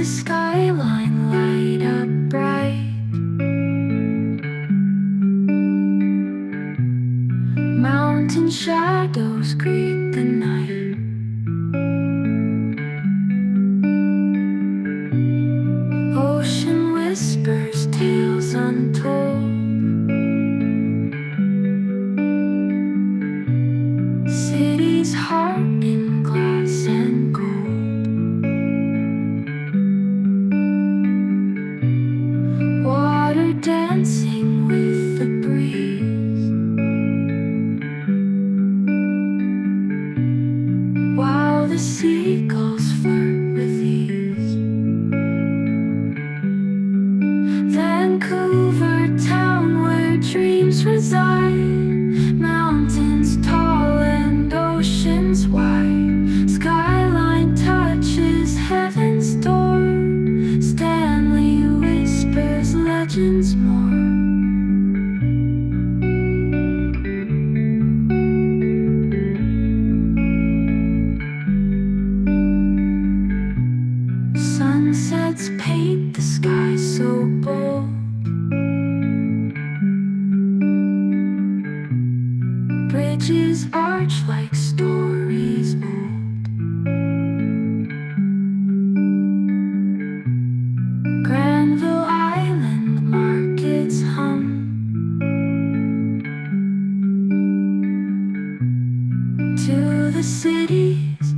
the skyline light up bright. Mountain shadows greet the night. Ocean whispers tales untold. Cities harp in glass and gold. Water dancing with the breeze, while the seagulls flirt with ease. Vancouver town where dreams reside, mountains tall and oceans wide. Skyline touches heaven's door. Stanley whispers legends more. Sunsets paint the sky so bold. Bridges arch like stories old. Granville Island markets hum. To the city's